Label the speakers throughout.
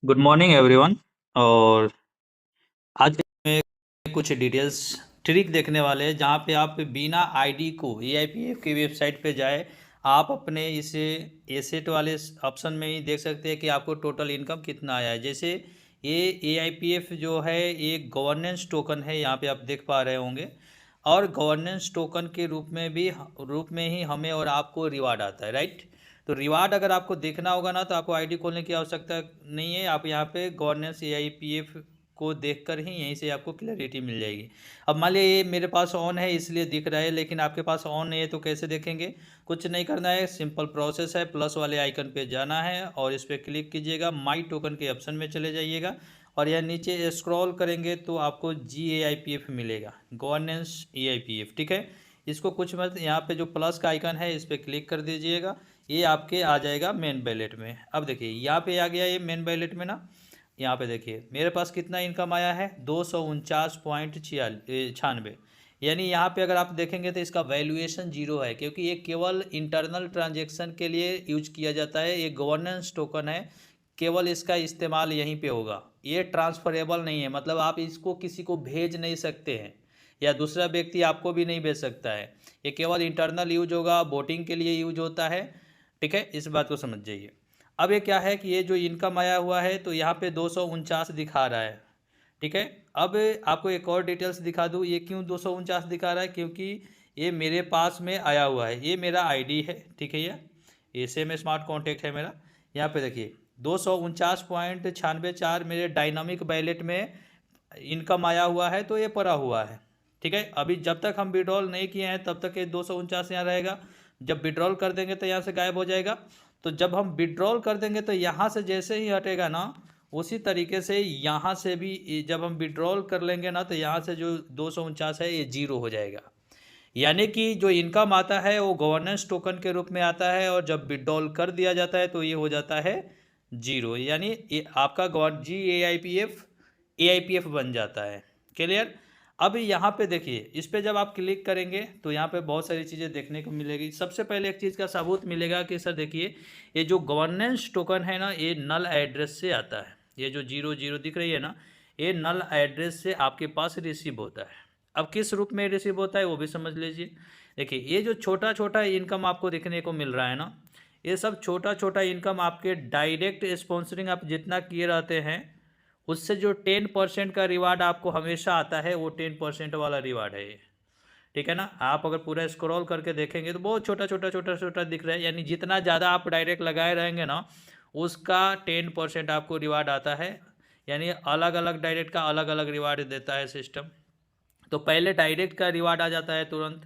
Speaker 1: Good morning everyone. और आज में कुछ डिटेल्स ट्रिक देखने वाले हैं जहाँ पे आप बिना आईडी को एआईपीएफ की वेबसाइट पे जाए आप अपने इसे एसेट वाले ऑप्शन में ही देख सकते हैं कि आपको टोटल इनकम कितना आया है। जैसे ये एआईपीएफ जो है ये गवर्नेंस टोकन है, यहाँ पे आप देख पा रहे होंगे। और गवर्नेंस टोकन के रूप में ही हमें और आपको रिवार्ड आता है, राइट। तो रिवार्ड अगर आपको देखना होगा ना तो आपको आईडी खोलने की आवश्यकता नहीं है। आप यहाँ पे गवर्नेंस एआईपीएफ को देखकर ही यहीं से आपको क्लैरिटी मिल जाएगी। अब मान लिया ये मेरे पास ऑन है इसलिए दिख रहा है, लेकिन आपके पास ऑन नहीं है तो कैसे देखेंगे। कुछ नहीं करना है, सिंपल प्रोसेस है। प्लस वाले आइकन पे जाना है और इस पर क्लिक कीजिएगा, माई टोकन के ऑप्शन में चले जाइएगा और यह नीचे स्क्रॉल करेंगे तो आपको GAIPF मिलेगा, गवर्नेंस EIPF, ठीक है। इसको कुछ मत, यहाँ पे जो प्लस का आइकन है इस पर क्लिक कर दीजिएगा, ये आपके आ जाएगा मेन बैलेट में। अब देखिए यहाँ पे आ गया ये मेन बैलेट में ना। यहाँ पे देखिए मेरे पास कितना इनकम आया है, 249.96। यानी यहाँ पे अगर आप देखेंगे तो इसका वैल्यूएशन जीरो है, क्योंकि ये केवल इंटरनल ट्रांजैक्शन के लिए यूज किया जाता है। ये गवर्नेंस टोकन है, केवल इसका इस्तेमाल यहीं पे होगा। ये ट्रांसफरेबल नहीं है, मतलब आप इसको किसी को भेज नहीं सकते हैं या दूसरा व्यक्ति आपको भी नहीं भेज सकता है। ये केवल इंटरनल यूज होगा, वोटिंग के लिए यूज होता है, ठीक है। इस बात को समझ जाइए। अब ये क्या है कि ये जो इनकम आया हुआ है तो यहाँ पे 249 दिखा रहा है, ठीक है। अब आपको एक और डिटेल्स दिखा दूँ, ये क्यों 249 दिखा रहा है, क्योंकि ये मेरे पास में आया हुआ है, ये मेरा आईडी है, ठीक है। ये सेम स्मार्ट कॉन्टैक्ट है मेरा। यहाँ पे देखिए 249.94 मेरे डायनामिक वैलेट में इनकम आया हुआ है, तो ये पड़ा हुआ है, ठीक है। अभी जब तक हम विड्रॉल नहीं किए हैं तब तक ये 249 यहाँ रहेगा। जब विड्रॉल कर देंगे तो यहाँ से गायब हो जाएगा। तो जब हम विड्रॉल कर देंगे तो यहाँ से जैसे ही हटेगा ना, उसी तरीके से यहाँ से भी जब हम विड्रॉल कर लेंगे ना तो यहाँ से जो 249 है ये जीरो हो जाएगा। यानी कि जो इनकम आता है वो गवर्नेंस टोकन के रूप में आता है, और जब विड्रॉल कर दिया जाता है तो ये हो जाता है जीरो। यानी ये आपका GAIPF बन जाता है। क्लियर। अब यहाँ पे देखिए, इस पे जब आप क्लिक करेंगे तो यहाँ पे बहुत सारी चीज़ें देखने को मिलेगी। सबसे पहले एक चीज़ का सबूत मिलेगा कि सर देखिए ये जो गवर्नेंस टोकन है ना, ये नल एड्रेस से आता है। ये जो 00 दिख रही है ना, ये नल एड्रेस से आपके पास रिसीव होता है। अब किस रूप में रिसीव होता है वो भी समझ लीजिए। देखिए ये जो छोटा छोटा इनकम आपको देखने को मिल रहा है ना, ये सब छोटा छोटा इनकम आपके डायरेक्ट स्पॉन्सरिंग आप जितना किए रहते हैं उससे जो 10% का रिवार्ड आपको हमेशा आता है, वो 10% वाला रिवार्ड है ये, ठीक है ना। आप अगर पूरा स्क्रॉल करके देखेंगे तो बहुत छोटा छोटा छोटा छोटा दिख रहा है। यानी जितना ज़्यादा आप डायरेक्ट लगाए रहेंगे ना उसका 10% आपको रिवार्ड आता है। यानी अलग अलग डायरेक्ट का अलग अलग रिवार्ड देता है सिस्टम। तो पहले डायरेक्ट का रिवार्ड आ जाता है तुरंत,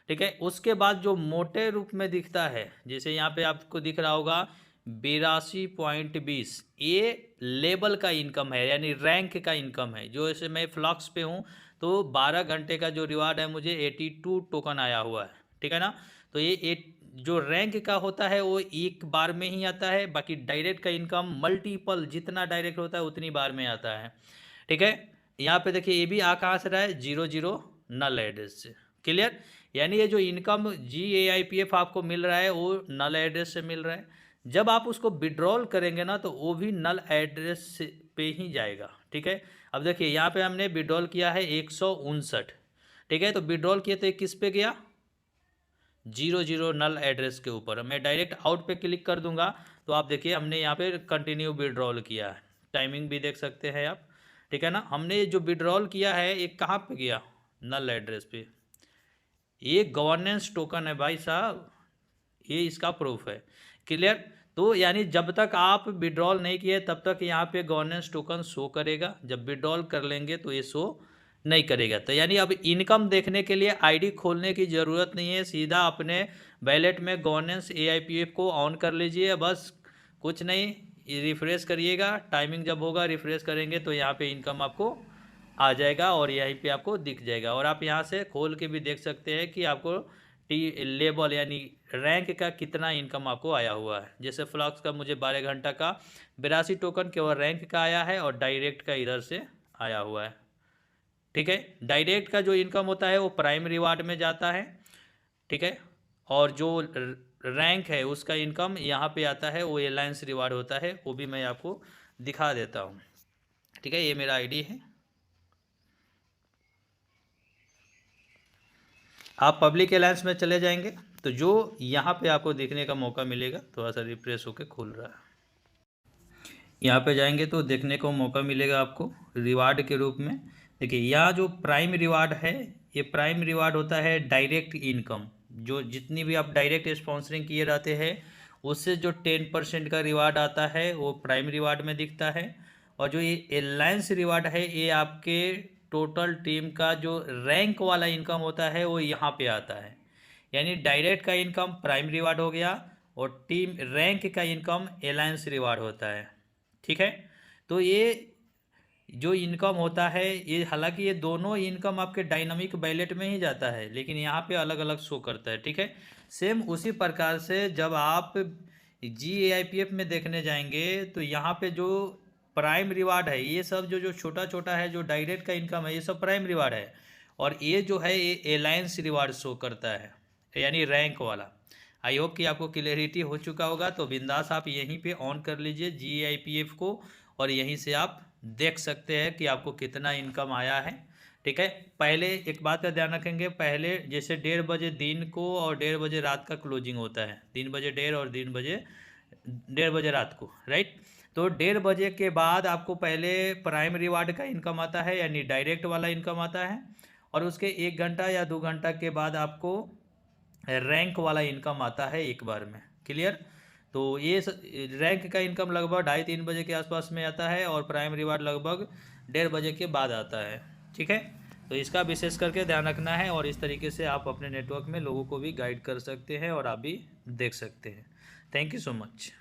Speaker 1: ठीक है। उसके बाद जो मोटे रूप में दिखता है, जैसे यहाँ पे आपको दिख रहा होगा 82.20, ये लेवल का इनकम है, यानी रैंक का इनकम है। जो ऐसे मैं फ्लक्स पे हूँ तो 12 घंटे का जो रिवार्ड है मुझे 82 टोकन आया हुआ है, ठीक है ना। तो ये जो रैंक का होता है वो एक बार में ही आता है, बाकी डायरेक्ट का इनकम मल्टीपल जितना डायरेक्ट होता है उतनी बार में आता है, ठीक है। यहाँ पे देखिए ये भी आ कहाँ से रहा है, 00 नल एड्रेस से। क्लियर। यानी ये जो इनकम GAIPF आपको मिल रहा है वो नल एड्रेस से मिल रहा है। जब आप उसको विड्रॉल करेंगे ना तो वो भी नल एड्रेस पे ही जाएगा, ठीक है। अब देखिए यहाँ पे हमने विड्रॉल किया है 159, ठीक है। तो विड्रॉल किए तो ये किस पे गया, 00 नल एड्रेस के ऊपर। मैं डायरेक्ट आउट पे क्लिक कर दूंगा तो आप देखिए हमने यहाँ पे कंटिन्यू विड्रॉल किया है। टाइमिंग भी देख सकते हैं आप, ठीक है ना। हमने जो विड्रॉल किया है एक कहाँ पे गया, नल एड्रेस पे। ये गवर्नेंस टोकन है भाई साहब, ये इसका प्रूफ है। क्लियर। तो यानी जब तक आप विड्रॉल नहीं किए तब तक यहाँ पे गवर्नेंस टोकन शो करेगा, जब विड्रॉल कर लेंगे तो ये शो नहीं करेगा। तो यानी अब इनकम देखने के लिए आईडी खोलने की ज़रूरत नहीं है, सीधा अपने वैलेट में गवर्नेंस AIPF को ऑन कर लीजिए, बस कुछ नहीं। रिफ्रेश करिएगा, टाइमिंग जब होगा रिफ्रेश करेंगे तो यहाँ पे इनकम आपको आ जाएगा और यहीं पे आपको दिख जाएगा। और आप यहाँ से खोल के भी देख सकते हैं कि आपको लेवल यानी रैंक का कितना इनकम आपको आया हुआ है। जैसे फ्लक्स का मुझे 12 घंटा का 82 टोकन केवल रैंक का आया है और डायरेक्ट का इधर से आया हुआ है, ठीक है। डायरेक्ट का जो इनकम होता है वो प्राइम रिवार्ड में जाता है, ठीक है। और जो रैंक है उसका इनकम यहाँ पे आता है, वो एलायंस रिवार्ड होता है, वो भी मैं आपको दिखा देता हूँ, ठीक है। ये मेरा आईडी है, आप पब्लिक अलायंस में चले जाएंगे तो जो यहाँ पे आपको देखने का मौका मिलेगा, थोड़ा सा रिफ्रेश होकर खुल रहा है, यहाँ पे जाएंगे तो देखने को मौका मिलेगा आपको रिवार्ड के रूप में। देखिए यहाँ जो प्राइम रिवार्ड है, ये प्राइम रिवार्ड होता है डायरेक्ट इनकम, जो जितनी भी आप डायरेक्ट स्पॉन्सरिंग किए रहते हैं उससे जो 10% का रिवार्ड आता है वो प्राइम रिवार्ड में दिखता है। और जो ये अलायंस रिवार्ड है ये आपके टोटल टीम का जो रैंक वाला इनकम होता है वो यहाँ पे आता है। यानी डायरेक्ट का इनकम प्राइम रिवार्ड हो गया और टीम रैंक का इनकम अलायंस रिवार्ड होता है, ठीक है। तो ये जो इनकम होता है ये, हालांकि ये दोनों इनकम आपके डायनामिक वैलेट में ही जाता है, लेकिन यहाँ पे अलग अलग शो करता है, ठीक है। सेम उसी प्रकार से जब आप GAIPF में देखने जाएंगे तो यहाँ पे जो प्राइम रिवार्ड है ये सब जो जो छोटा छोटा है, जो डायरेक्ट का इनकम है ये सब प्राइम रिवार्ड है, और ये जो है ये अलायंस रिवार्ड शो करता है, यानी रैंक वाला। आई होप कि आपको क्लियरिटी हो चुका होगा। तो बिंदास आप यहीं पे ऑन कर लीजिए GAIPF को, और यहीं से आप देख सकते हैं कि आपको कितना इनकम आया है, ठीक है। पहले एक बात का ध्यान रखेंगे, पहले जैसे 1:30 बजे दिन को और 1:30 बजे रात का क्लोजिंग होता है, 3 बजे 1:30 और 1:30 बजे रात को, राइट। तो 1:30 बजे के बाद आपको पहले प्राइम रिवार्ड का इनकम आता है, यानी डायरेक्ट वाला इनकम आता है, और उसके 1 घंटा या 2 घंटा के बाद आपको रैंक वाला इनकम आता है एक बार में, क्लियर। तो ये रैंक का इनकम लगभग 2:30-3 बजे के आसपास में आता है, और प्राइम रिवार्ड लगभग 1:30 बजे के बाद आता है, ठीक है। तो इसका विशेष करके ध्यान रखना है, और इस तरीके से आप अपने नेटवर्क में लोगों को भी गाइड कर सकते हैं और आप भी देख सकते हैं। Thank you so much.